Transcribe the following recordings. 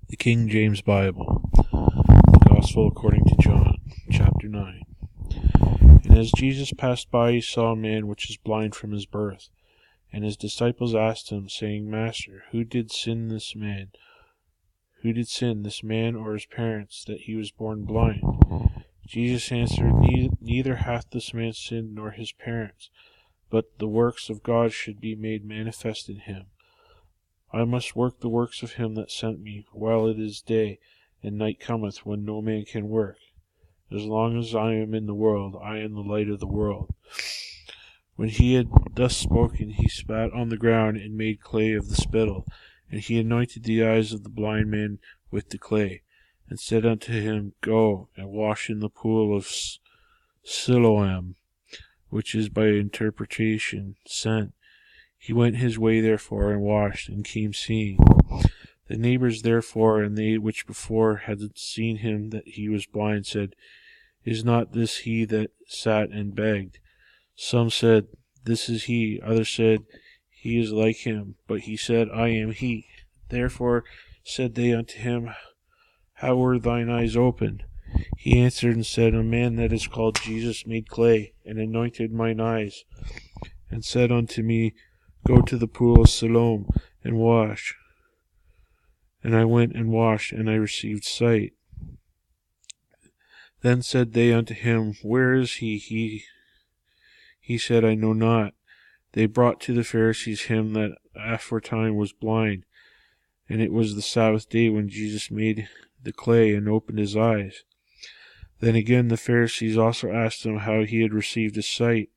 The King James Bible, the Gospel according to John, chapter 9. And as Jesus passed by, he saw a man which is blind from his birth. And his disciples asked him, saying, Master, who did sin, this man or his parents, that he was born blind? Jesus answered, Neither hath this man sinned nor his parents, but the works of God should be made manifest in him. I must work the works of him that sent me, while it is day, and night cometh, when no man can work. As long as I am in the world, I am the light of the world. When he had thus spoken, he spat on the ground, and made clay of the spittle. And he anointed the eyes of the blind man with the clay, and said unto him, Go, and wash in the pool of Siloam, which is by interpretation, sent. He went his way therefore, and washed, and came seeing. The neighbors therefore, and they which before had seen him that he was blind, said, Is not this he that sat and begged? Some said, This is he. Others said, He is like him. But he said, I am he. Therefore said they unto him, How were thine eyes opened? He answered and said, A man that is called Jesus made clay, and anointed mine eyes, and said unto me, Go to the pool of Siloam, and wash. And I went and washed, and I received sight. Then said they unto him, Where is he? He said, I know not. They brought to the Pharisees him that aforetime was blind. And it was the Sabbath day when Jesus made the clay, and opened his eyes. Then again the Pharisees also asked him how he had received his sight.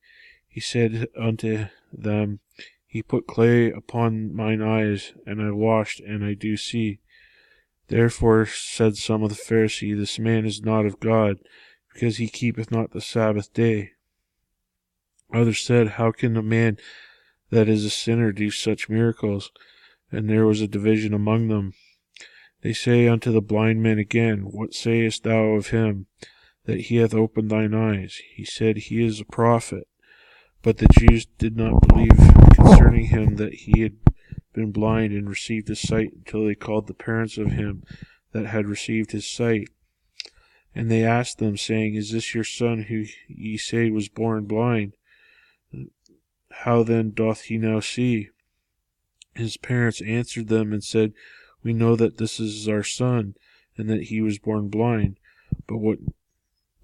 He said unto them, He put clay upon mine eyes, and I washed, and I do see. Therefore said some of the Pharisees, This man is not of God, because he keepeth not the Sabbath day. Others said, How can a man that is a sinner do such miracles? And there was a division among them. They say unto the blind man again, What sayest thou of him, that he hath opened thine eyes? He said, He is a prophet. But the Jews did not believe concerning him that he had been blind and received his sight, until they called the parents of him that had received his sight. And they asked them, saying, Is this your son, who ye say was born blind? How then doth he now see? His parents answered them and said, We know that this is our son, and that he was born blind. But what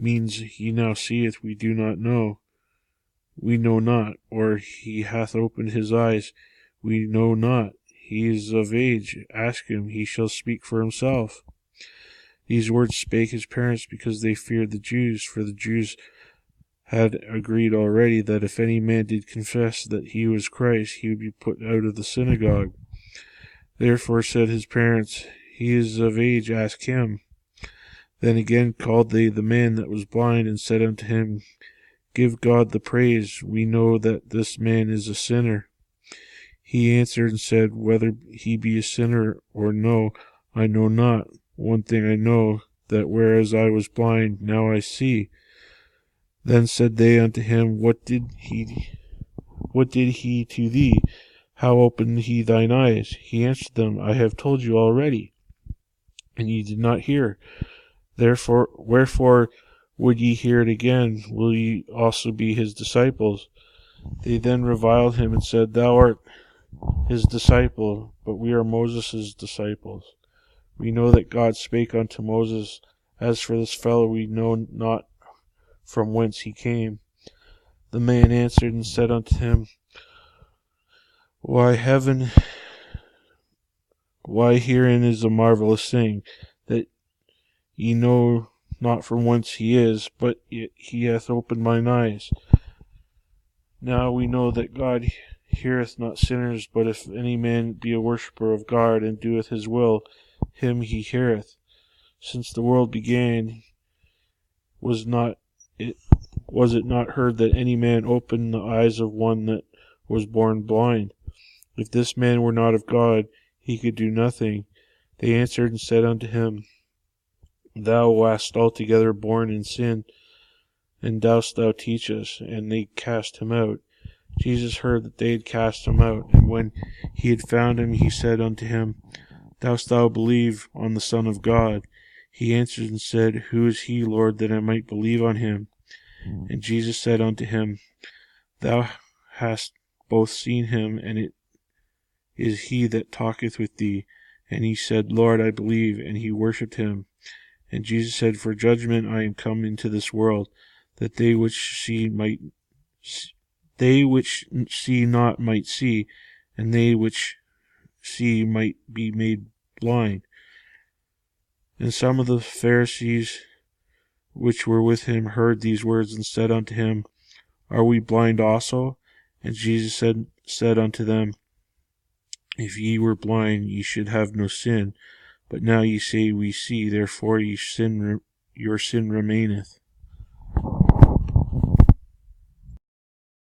means he now seeth, we do not know. We know not, or he hath opened his eyes, we know not. He is of age, ask him, he shall speak for himself. These words spake his parents, because they feared the Jews, for the Jews had agreed already that if any man did confess that he was Christ, he would be put out of the synagogue. Therefore said his parents, He is of age, ask him. Then again called they the man that was blind, and said unto him, Give God the praise, we know that this man is a sinner. He answered and said, Whether he be a sinner or no, I know not. One thing I know, that whereas I was blind, now I see. Then said they unto him, What did he to thee? How opened he thine eyes? He answered them, I have told you already, and ye did not hear. Wherefore would ye hear it again? Will ye also be his disciples? They then reviled him, and said, Thou art his disciple, but we are Moses' disciples. We know that God spake unto Moses. As for this fellow, we know not from whence he came. The man answered and said unto him, Why, herein is a marvelous thing, that ye know not from whence he is, but he hath opened mine eyes. Now we know that God heareth not sinners, but if any man be a worshipper of God, and doeth his will, him he heareth. Since the world began, was it not heard that any man opened the eyes of one that was born blind? If this man were not of God, he could do nothing. They answered and said unto him, Thou wast altogether born in sin, and dost thou teach us? And they cast him out. Jesus heard that they had cast him out, and when he had found him, he said unto him, Dost thou believe on the Son of God? He answered and said, Who is he, Lord, that I might believe on him? And Jesus said unto him, Thou hast both seen him, and it is he that talketh with thee. And he said, Lord, I believe. And he worshipped him. And Jesus said, For judgment I am come into this world, that they which see not might see, and they which see might be made blind. And some of the Pharisees which were with him heard these words, and said unto him, Are we blind also? And Jesus said unto them, If ye were blind, ye should have no sin. But now ye say, We see, therefore your sin remaineth.